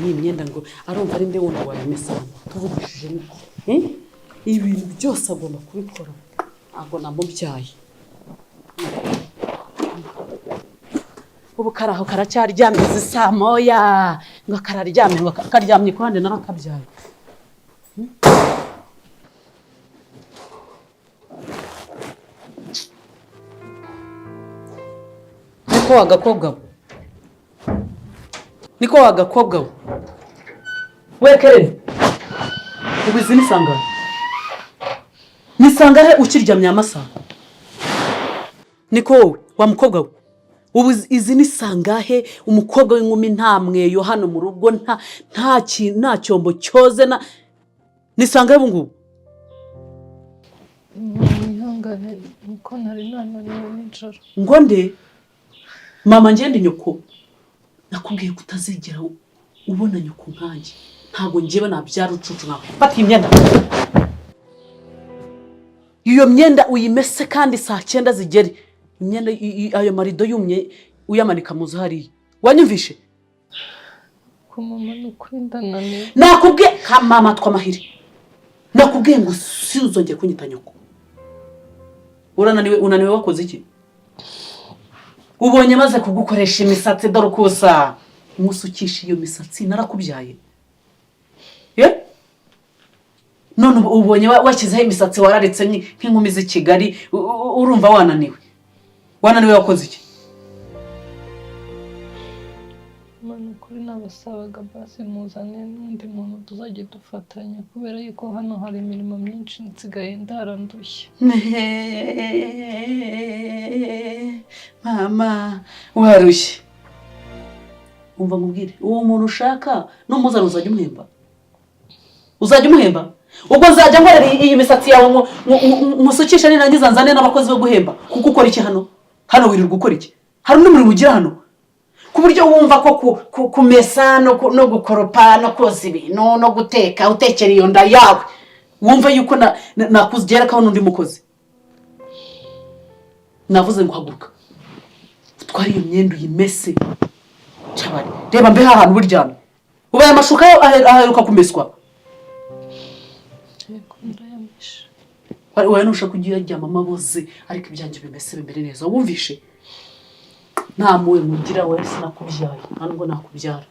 ni imyenda ngo arumva ari nde wundi wayamesa tuvugishije niko ibintu byose agomba kubikora ntabwo namubyaye ubu karaho karacyaryamye saa moya ngo kararyamye ngo karyamye kwande narakabyaye niko wagakobwa we Keren ubizi nisanga he ukiryamye amasaha niko wowe wa mukobwa we ubu izi nisangahe umukobwa w'inkumi nta mweyo hano mu rugo nta cyombo cyoze na nisangahe ubu ngubu ihangane nuko nari nananiwe nijoro ngo nde mama ngende nyoko nakubwiye kutazigera ubona nyoko nkanjye ntago ngiye nabyara ucucu nkawe fata imyenda iyo myenda uyimese kandi saa 9 zigere imyenda ayo marido yumye uyamanika muzo hari wanyumvishe ko mama nukwinda nane nakubwiye ka mama twamahiri nakubwiye ngo sizongeye kunyita nyoko unaniwe wakoze iki ubonye maze kugukoresha imisatsi dore kusa umusukisha iyo misatsi narakubyaye none ubonye wakizaho imisatsi wararetse nk'inkumi z'i Kigali urumva wananiwe wakoze iki mama kuri nabasabaga basi muzane n'undi muntu tuzajye dufatanya kubera yuko hano hari imirimo myinshi nsigaye ndarandushye mama warushye umva ngubwire uwo muntu ushaka n'umuzana uzajya umuhemba ubwo nzajya nkorera iyi misatsi yawe musukisha nirangiza nzane n'abakozi bo guhemba kuko ukora iki hano wirirwa ukora iki hari undi muri bugira hano ku buryo wumva ko kumesa no gukoropa no koza ibintu no guteka utekera iyo nda yawe wumva yuko nakuzigera kaho n'undi mukozi navuze ngo haguruka utwara iyo myenda uyimese cyabari reba mbe ahantu buryamye ubaye amashuka aheruka kumeswa wowe ntushaka kugira ryama amaboze ariko ibyanjye bimese bimere neza wumvishe nta muwe mugira wowe sinakubyaye ntabwo nakubyara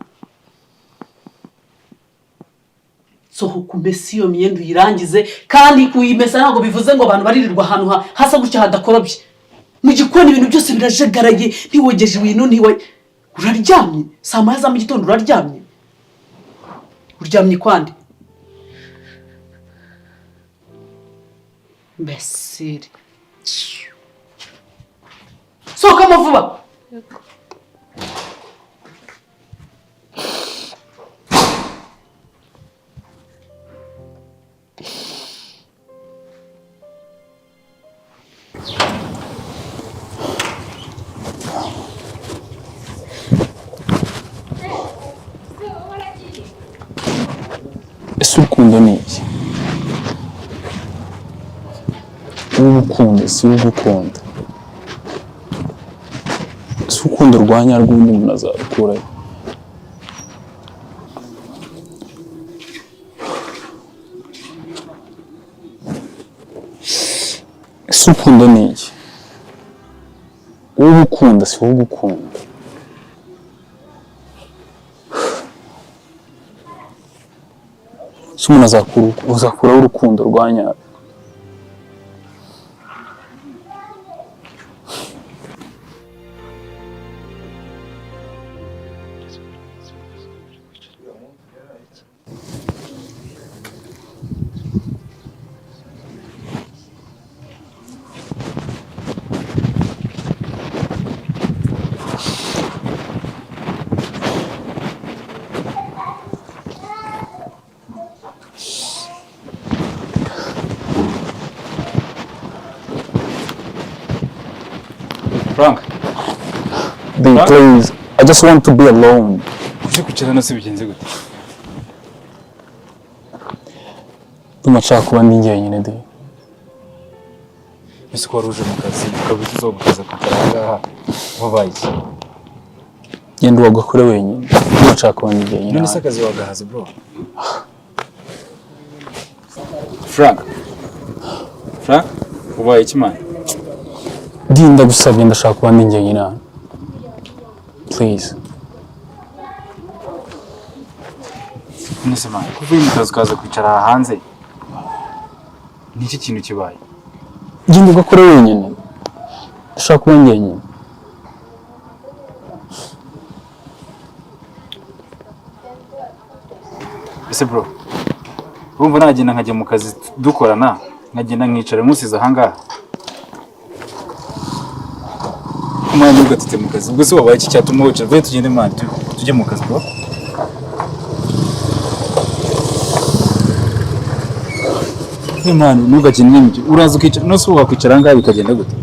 sohoka umese iyo myenda uyirangize kandi kuyimesa ntabwo bivuze ngo abantu baririrwa ahantu hasa gutya hadakorobye mu gikoni ibintu byose birajagaraye ntiwogeje ibintu uraryamye saa 9 za mu gitondo uryamye kwande Imbesire. Sohoka vuba. Ese urukundo ni iki? Urukundo si ugukunda. Ese urukundo rwanya rw'undi umuntu azarukurayo? Ese urukundo ni iki? Ugukunda si ugukunda. Ese umuntu azakuraho urukundo rwanya Frank. Please, I just want to be alone. Uje kwicara nase bigenze gute? Tumashaka kuba ndi njyenyine de. Ese ko waruje mu kazi ukabuza uzogukaza kutaranga wabaye. genda wagakore wenyine urashaka kubona njyenyine none se akazi wagahaze bro. Frank ubaye iki man? dinda gusabye ndashaka kubona njyenyine hano please. None se man kuvuye mu kazi kaza kwicara hanze niki kintu kibaye? Genda ugakore wenyine ndashaka kubona njyenyine. Ese bro urumva nagenda nkajya mu kazi dukorana nkagenda nkicara musize ahangaha kumanya ugatite mu kazi ubwo se wabaye iki cyatuma wicara vuye tugende man tujye mu kazi bro. Man ntugakine n'ibyo uraza ukicara no se wakwicara ahangaha bikagenda gute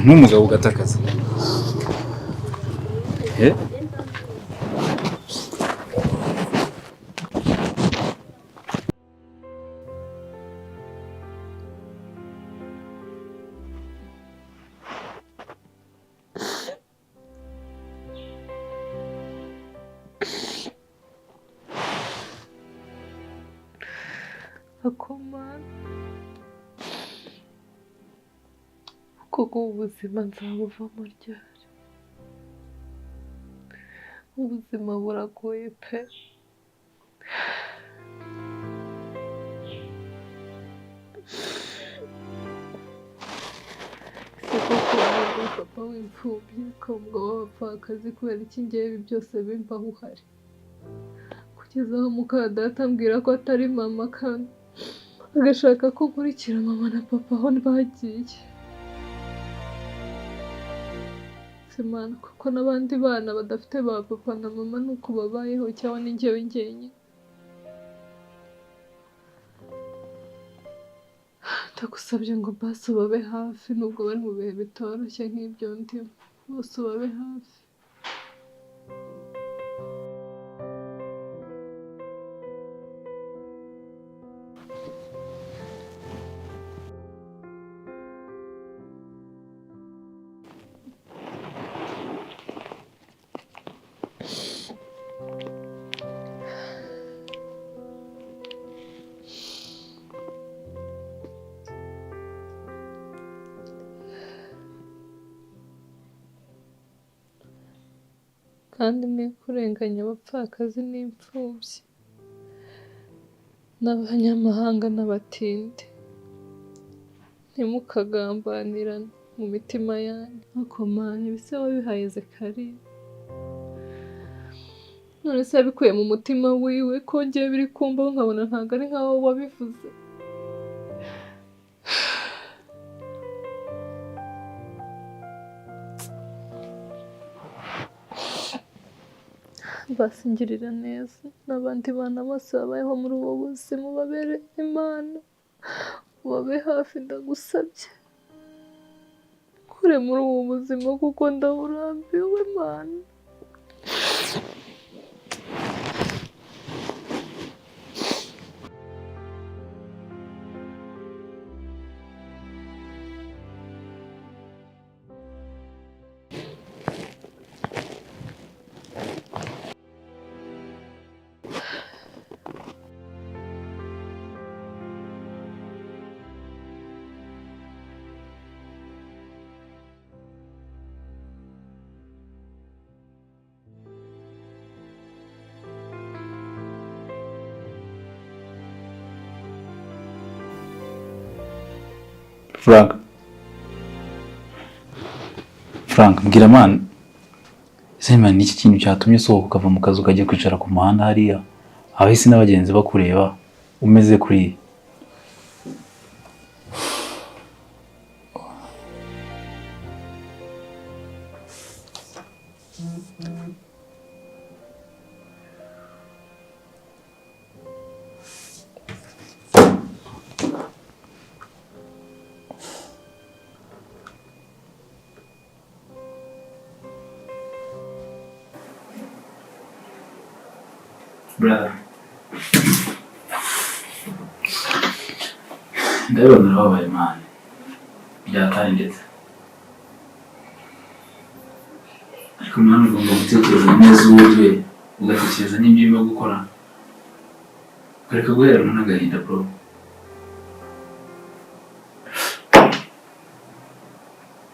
nk'umugabo ugata akazi akomana koko ubuzima nzabuvamo ryari? Ubuzima buragoye pe. Se koko ubu papa w'imfubyi ukabwa w'abapfakazi kubera iki ngewe ibi byose bimbaho uhari kugeza aho mukadata ambwira ko atari mama kandi agashaka ko nkurikira mama na papa aho bagiye. Simana kuko n'abandi bana badafite ba papa na mama nuko babayeho cyangwa ni njyewe njyenyine. Ndagusabye ngo basi ubabe hafi nubwo bari mu bihe bitoroshye nk'ibyo ndimo bose ubabe hafi. Kandi ni kurenganya abapfakazi n'imfubyi n'abanyamahanga n'abatindi, ntimukagambanirane mu mitima yanyu. Akomanya ibise wabihaye Zekariya, none se yabikuye mu mutima wiwe ko ngewe biri kumbaho nkabona ntabwo ari nkaho wabivuze. Basingirira neza n'abandi bana bose babayeho muri ubu buzima ubabere Imana, ubabe hafi ndagusabye, kure muri ubu buzima kuko ndaburambiwe Mana. Frank mbwira man ese man iki kintu cyatumye usohoka ukava mu kazi ukajya kwicara ku muhanda hariya abahisi n'abagenzi bakureba umeze kuri brother ndabona urababaye man byatari ndetse ariko ariko mwana ugomba gutekereza neza uburyo ugatekereza n'ibyo urimo gukora ukareka guheranwa n'agahinda bro.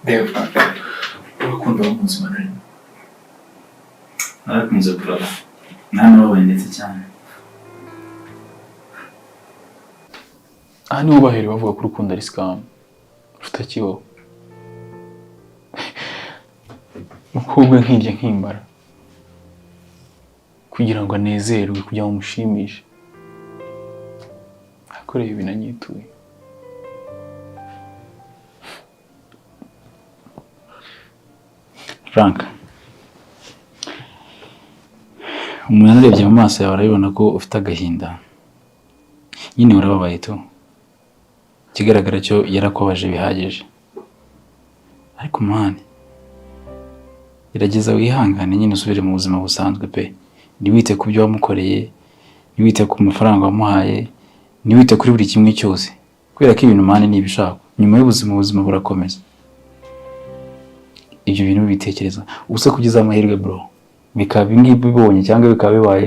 Reba urukundo rw'umunsi wa none narakunze kuraba nanababaye ndetse cyane. aha niho bahereye bavuga ko urukundo ari scam rutakibaho. Umukobwa nkirya nkimbara kugira ngo anezerwe kugira ngo mushimishe akoreye ibi nanyituye. Frank, umuntu arebye mu maso yawe arabibona ko ufite agahinda nyine urababaye tu. Ikigaragara cyo yarakubabaje bihagije, ariko mwana gerageza wihangane nyine usubire mu buzima busanzwe pe. Ntiwite ku byo wamukoreye, ntiwite ku mafaranga wamuhaye, ntiwite kuri buri kimwe cyose, kubera ko ibintu mwana ni ibishaka. Nyuma y'ubuzima burakomeza. Ibyo bintu bitekereza ubuse kugeza amahirwe bro, bikaba bingi bibonye cyangwa bikaba bibaye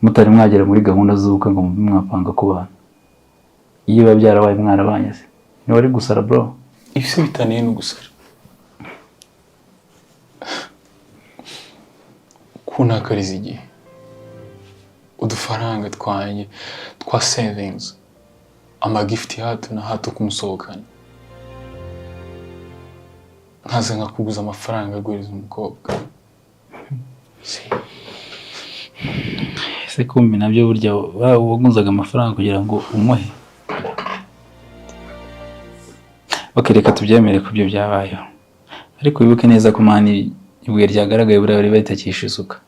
mutari mwagera muri gahunda z'ubuka ngo mwapanga kubana. Iyo babyarabaye mwarabanye se ni wari gusara bro. Ibise bitaniye no gusara. Kunakariza igihe udufaranga twanye twa savings amagift ya hato na hato kumusohokana nkaza nkakuguza amafaranga aguriza umukobwa. Ese kumbi nabyo burya wagunzaga amafaranga kugira ngo umuhe. Reka tubyemere ko ibyo byabayeho, ariko wibuke neza ko mani ibuye ryagaragaye buriya bari batakisha isuka.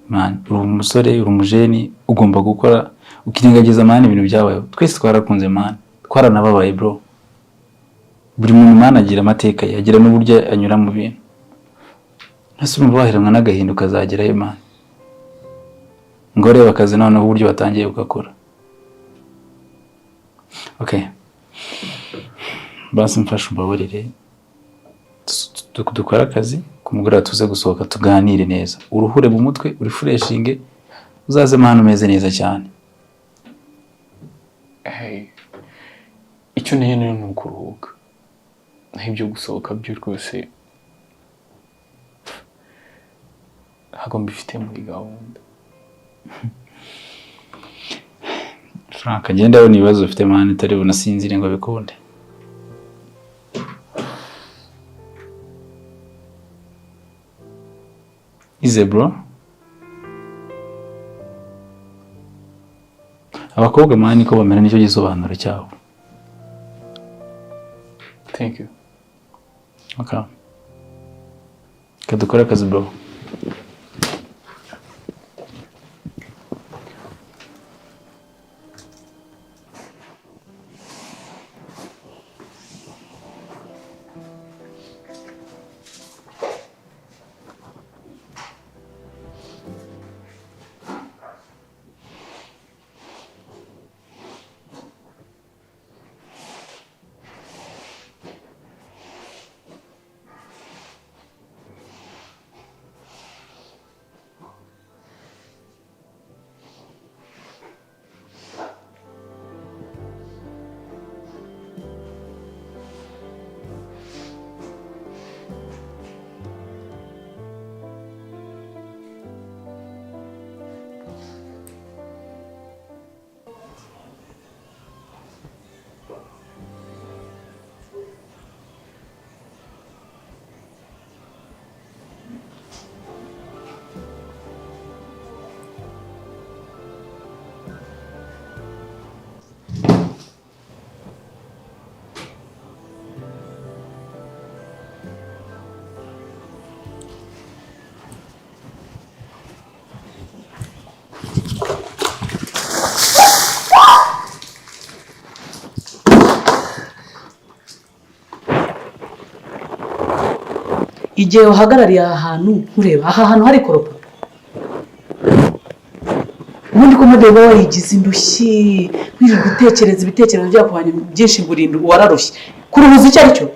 Man, uri umusore, uri umujeni, ugomba gukora ukirengagiza mani ibintu byabayeho. Twese twarakunze mani, twaranababaye bro. Buri muntu mani agira amateka ye, agira n'uburyo anyura mu bintu. Ntase urumva waheranwa n'agahinda ukazagerayo mani ngo reba akazi noneho uburyo batangiye ugakora. Okay, basi mfashe umbabarire dukora akazi kumugura tuze gusohoka tuganire neza, uruhure mu mutwe uri freshinge, uzaze mani umeze neza cyane. Icyo neye ni ukuruhuka, naho ibyo gusohoka byo rwose ntabwo mbifite muri gahunda. Frank, agenda abona ibibazo ufite mani utari bunasinzire ngo bikunde. Ize bro, abakobwa mani ko bamera nicyo gisobanuro cyabo. Thank you. Okay, kadukora akazi bro. Igihe uhagarariye aha hantu ureba aha hantu hari koropa, ubundi ko mudeba wayigize indushyi wirirwa gutekereza ibitekerezo byakubanye byinshi ngo urinde wararushye kuruhuza icyo ari cyo.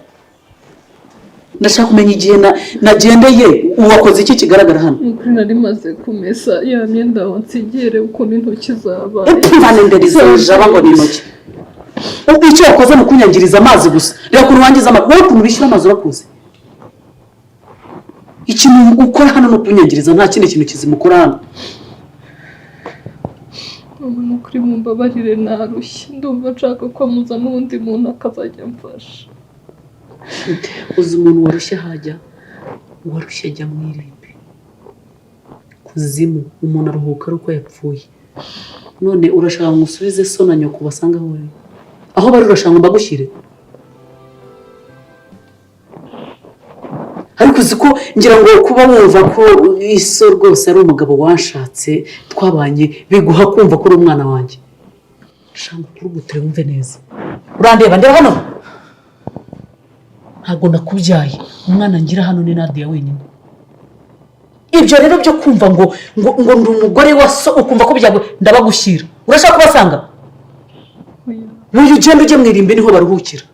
ndashaka kumenya igihe nagendeye uwakoze iki kigaragara hano. Nukuri nari maze kumesa ya myenda wansigere ukuntu intoki zabaye. Impane nderizo jaba ngo ni intoki. Icyo wakoze mu kunyangiriza amazi gusa. Reka ukuntu wangiza amazi, wowe ukuntu bishyura amazi urakuze. Ikintu ukora hano no kunyangiriza nta kindi kintu kizimukora hano. Nukuri mumbabarire narushye. Ndumva nshaka ko muza n'undi muntu akazajya amfasha. Uzi umuntu warushye hajya, warushye ajya mu irimbi. Kuzimu umuntu aruhuka ari uko yapfuye. None urashaka ngo usubize so na nyoko basanga aho bari, urashaka ngo mbagushyire. Ariko uzi ko ngira ngo kuba wumva ko iso rwose ari umugabo washatse twabanye biguha kumva ko uri umwana wanjye. Shanga kurugutire wumve neza. Urandeba ndeba hano. Ntabwo nakubyaye, umwana ngira hano ni Nadia wenyine. Ibyo rero byo kumva ngo ndi umugore wa so ukumva ko byago ndabagushyira. Urashaka kubasanga? Uyu ugenda ujye mu irimbi niho baruhukira.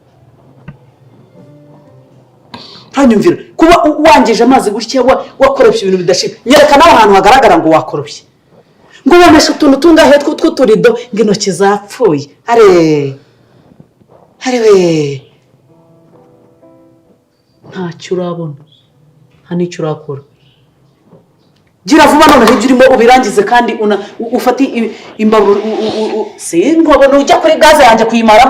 Hanyumvira kuba wangije amazi gutya wakoropye ibintu bidashika. Nyerekana ahantu hagaragara ngo wakoropye. Ngo ubameshe utuntu tungahe tw'uturido ngo intoki zapfuye. Are we. Ntacyo urabona, nta n'icyo urakora. Gira vuba none ibyo urimo ubirangize kandi ufate imbabura sinkobona ujya kuri gaze yanjye kuyimara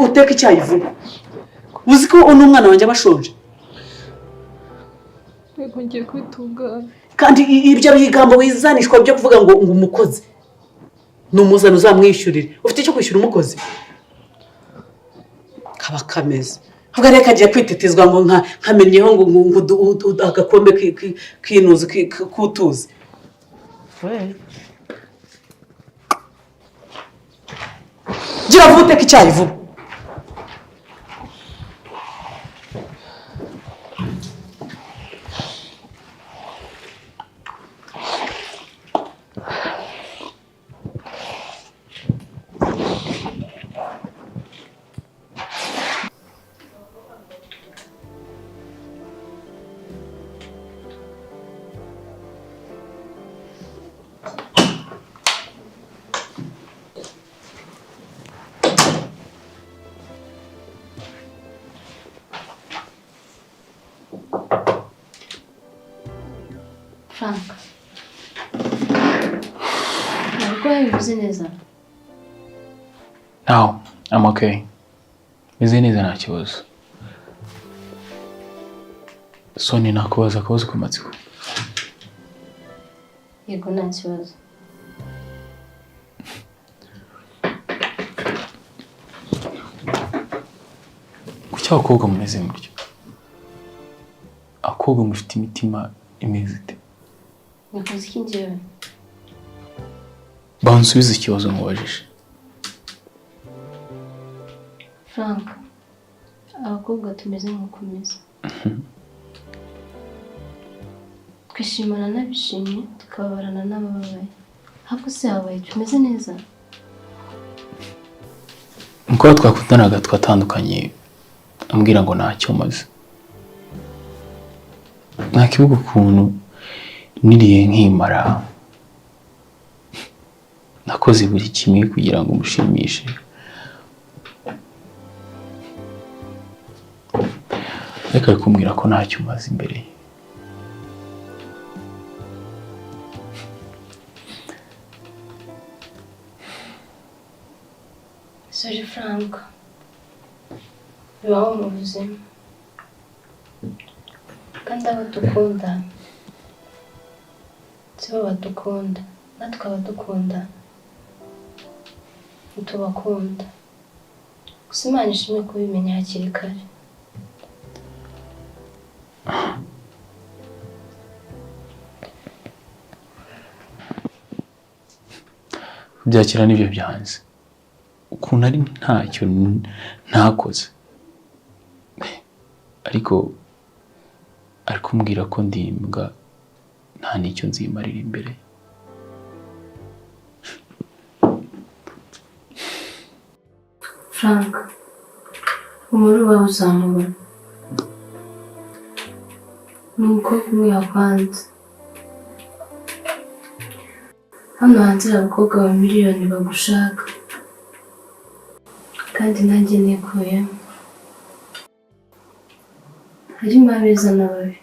uteka icyayi vuba. Uzi ko umwana wanjye abashonje. Yego ngiye kwitunganya. Kandi ibyo bigambo wizanishwa byo kuvuga ngo umukozi numuzana uzamwishyurire. Ufite icyo kwishyura umukozi? Kaba kameze. Vuga reka agiye kwitetezwa ngo nkamenyeho ngo agakombe kinuzi kutuzi. Gira vuba uteka icyayi vuba. Frank, ntabwo yabivuze neza. No, I'm okay. Meze neza nta kibazo. Soni nakubaza akabazo ku matsiko. Yego nta kibazo. Kuki abakobwa mumeze mutyo? Abakobwa mufite imitima imeze ite? Nakoze iki njyewe? Bansubize ikibazo mubajije. Frank, abakobwa tumeze nk'ukomeza. Twishimana n'abishimye, tukababarana n'abababaye. Ahubwo se habaye tumeze neza? Nuko twakundanaga twatandukanye ambwira ngo ntacyo maze. Nakibuka ukuntu niriye nkimara. Nakoze buri kimwe kugira ngo mushimishe. Reka kumbwira ko ntacyo maze imbere. Sorry Frank, bibaho mu buzima. Kandi abo dukunda sibo badukunda, natwe abadukunda ntitubakunda. Gusa Imana ishimwe kubimenya hakiri kare. Byakira n'ibyo byanze. Ukuntu ari ntacyo ntakoze. Ariko kumbwira ko ndimbwa nta n'icyo nzimarira imbere. Frank, umuri wawe uzamubona. umukobwa umwe yakwanze. Hano hanze hari abakobwa ba miliyoni bagushaka, kandi nanjye nikuyemo. Harimo abeza n'ababi,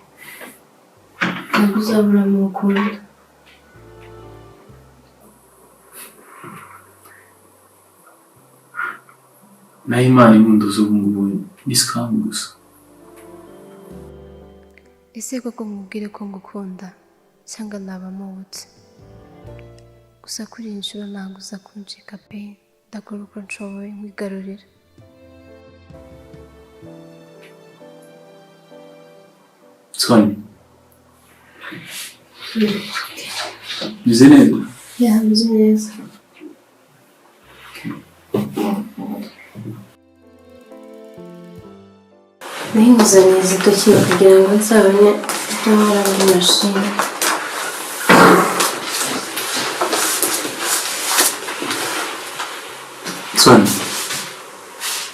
ntabwo uzabura mu rukundo. naho Imana inkunda z'ubu ngubu ni scam gusa. Ese koko nkubwire ko ngukunda cyangwa nabamubutse? Gusa kuri iyi nshuro ntabwo uza kuncika pe, ndakora uko nshoboye nkwigarurira. Sonia, meze neza? Meze neza. Nahinguzaniye zitoki kugira ngo nzabone ibyo nkora muri mashini. Sonia,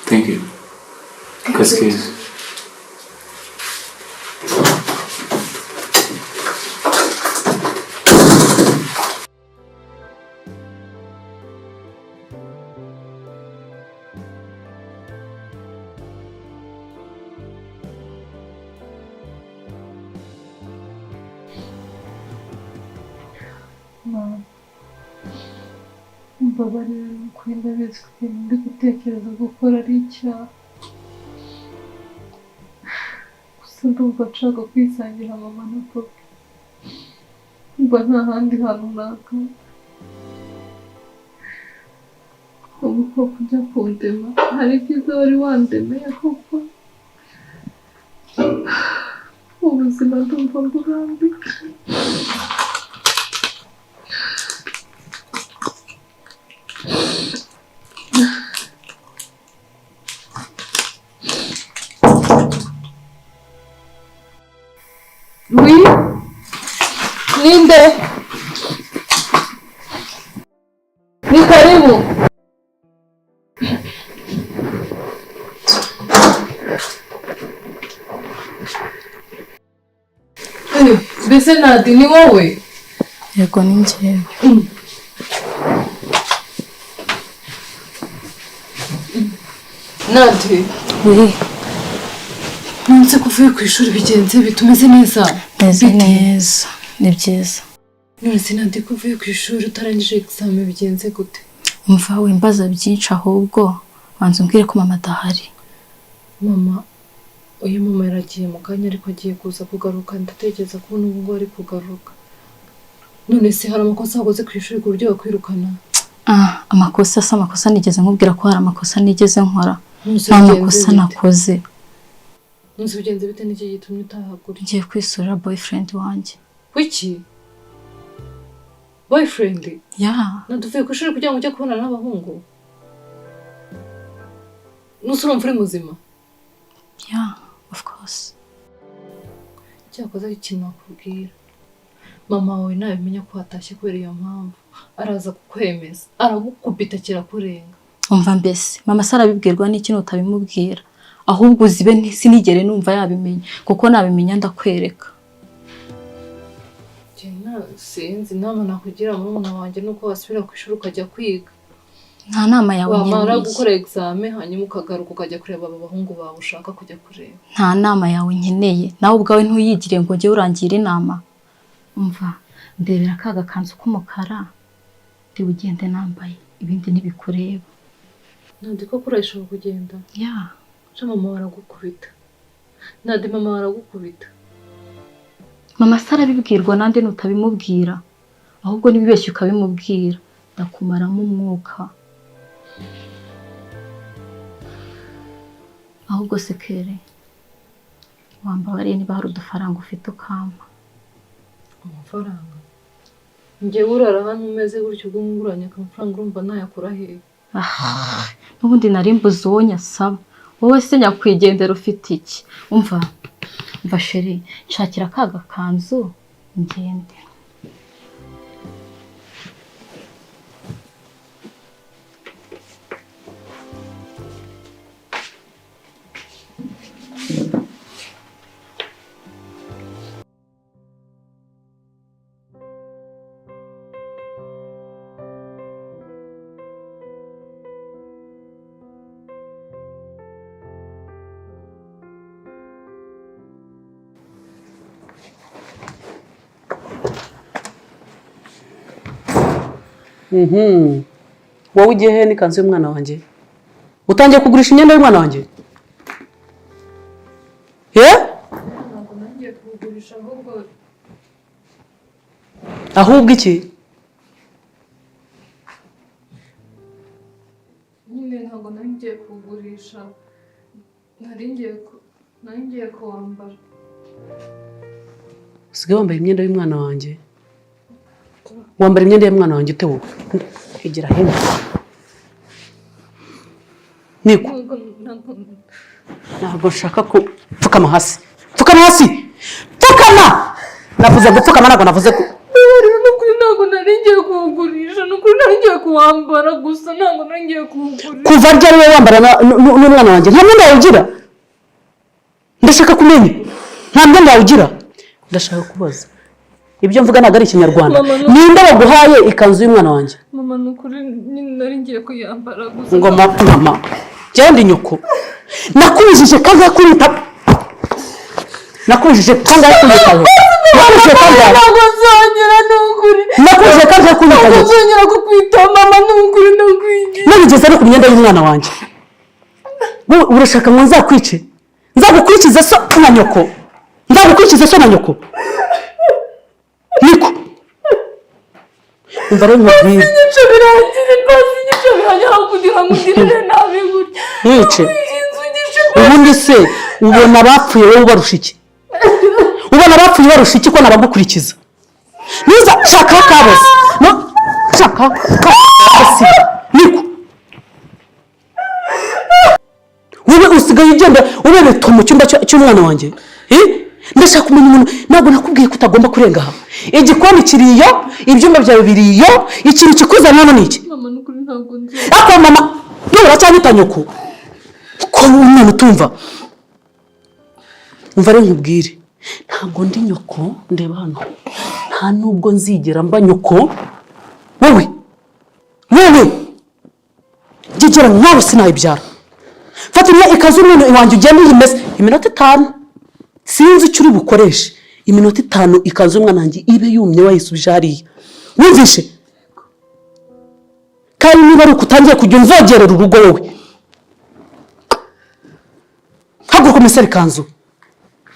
thank you. Akazi keza. Mbabarira n'ukuri ndabizi ko ibintu ndi gutekereza gukora ari icyaha. Gusa ndumva nshaka kwisangira mama na papa. Mba nta handi hantu naka. Ubu koko ujya kundema, hari ibyiza wari wandemeye koko. Ubuzima ndumva mburambika. Oui? Ninde? Ni karibu. Mbese Nadi ni wowe? Yego ni njyewe. Nadi. Oui. Nonse kuvuye ku ishuri bigenze bitumeze neza. Meze neza. Ni byiza. Nonse Nadi kuvuye ku ishuri utarangije examen bigenze gute? Umva wimbaza byinshi ahubwo banza umbwire ko mama adahari. Mama, uyu mama yaragiye mu kanya ariko agiye kuza kugaruka, ndatekereza ko n'ubu ngo ari kugaruka. None se hari amakosa wakoze ku ishuri ku buryo bakwirukana? Amakosa nigeze nkubwira ko hari amakosa nigeze nkora. Nta makosa nakoze. Nonse bigenze bite n'iki gitumye utahagura? Ngiye kwisurira boyfriend wanjye. Wiki? Boyfriend? Yeah. Naduvuye ku ishuri kugira ngo ujye kubonana n'abahungu? Nusura uri muzima? Yeah, of course. Cyakoze ikintu nakubwira. Mama wawe nabimenya ko watashye kubera iyo mpamvu, araza kukwemeza, aragukubita kirakurenga. Umva mbese, mama sarabibwirwa n'ikintu utabimubwira. Ahubwo uzibe sinigere numva yabimenya, kuko nabimenya ndakwereka. Sinzi inama nakugira murumuna wanjye nuko wasubira ku ishuri ukajya kwiga. Nta nama yawe nkeneye. Wamara gukora examen hanyuma ukagaruka ukajya kureba aba bahungu bawe ushaka kujya kureba. Nta nama yawe nkeneye. Nawe ubwawe ntuyigire ngo njye urangira inama. Umva, ndebera kaga kanzu k'umukara. Ndi bugende nambaye, ibindi ntibikureba. Nandi ko kurashobora kugenda? Yeah. Mama waragukubita. Nandi mama waragukubita. Mama sarabibwirwa nande nutabimubwira. Ahubwo nibibeshye ukabimubwira, ndakumaramo umwuka. Ahubwo sekere. Wambabariye niba hari udufaranga ufite ukampa. Amafaranga? Njye urara hano umeze gutyo ubwo nguranye amafaranga urumva nayakura hehe? N'ubundi nari mbuze uwo nyasaba. Wowe se nyakwigendera ufite iki? Umva sheri, nshakira kaga kanzu ngende. wowe ugiye he n'ikanzu y'umwana wanjye utangiye kugurisha imyenda y'umwana wanjye ntabwo nagiye kuwugurisha ahubwo iki nyine ntabwo nari ngiye kuwugurisha nari ngiye kuwambara usigaye wambaye imyenda y'umwana wanjye wambara imyenda y'umwana wanjye ute wowe hegera hino niko ntabwo nshaka ko pfukama hasi navuze gupfukama ntabwo navuze ko ntabwo nari ngiye kuwugurisha nukuri nari ngiye kuwambara gusa ntabwo nari ngiye kuwugurisha kuva ryari wowe wambara n'umwana wanjye nta myenda yawe ugira ndashaka kumenya nta myenda yawe ugira ndashaka kubaza ibyo mvuga ntabwo ari ikinyarwanda ninde waguhaye ikanzu y'umwana wanjye mama nukuri nari ngiye kuyambara gusa ngo mama jya ndi nyoko nakubijije kangahe kunyita ntabwo nzongera nukuri nakubijije kangahe kunyita ntabwo nzongera kukwita mama nukuri ndakwigiye nabigeze no ku myenda y'umwana wanjye urashaka ngo nzakwice nzagukurikiza so na nyoko niko umva rero nkubwire inyico birangira aho kugira ngo ugirire nabi gutya mwice ubundi se ubona abapfuye wowe ubarusha iki ko nabagukurikiza niza shaka kaboze niko wowe usigaye ugenda ubebeta mu cyumba cy'umwana wanjye ndashaka kumenya umuntu ntabwo nakubwiye ko utagomba kurenga aha igikoni kiriyo ibyumba byawe biriyo ikintu kikuzana hano ni iki mama nukuri ntabwo nzi ariko mama nubura cyangwa itanyoko ko umwana utumva umva rero nkubwire ntabwo ndi nyoko ndeba hano nta nubwo nzigera mba nyoko wowe gigera nawe sinayibyara fata ikaze umwana iwanjye ugenda uyimeze iminota 5 sinzi icyo uri bukoreshe iminota 5 ikaze umwana wanjye ibe yumye wayisubije hariya wumvishe kandi niba ari ukutangiye kujya umvogerera urugo wowe haguruka umusore ikanzu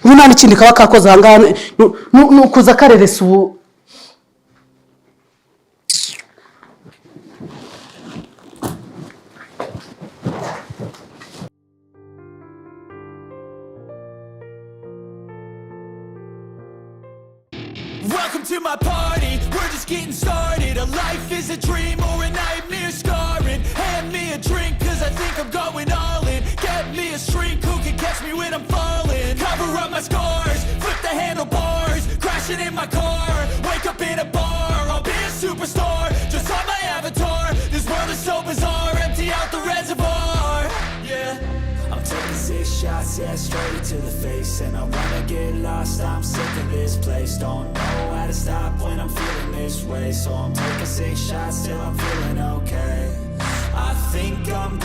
ubu nta n'ikindi kaba kakoze aha ngaha ni ukuza kareresa ubu Welcome to my party, we're just getting started. A life is a dream or a nightmare scarring. Hand me a drink cause I think I'm going all in. Get me a shrink who can catch me when I'm falling. Cover up my scars, flip the handlebars. Crashing in my car, wake up in a bar. I'll be a superstar, just on my avatar. This world is so bizarre, empty out the reservoir. Yeah, I'm taking 6 shots, yeah, straight to the face. And I wanna get lost, I'm sick of this place. Don't know how to stop when I'm feeling this way. So I'm taking 6 shots till I'm feeling okay. I think I'm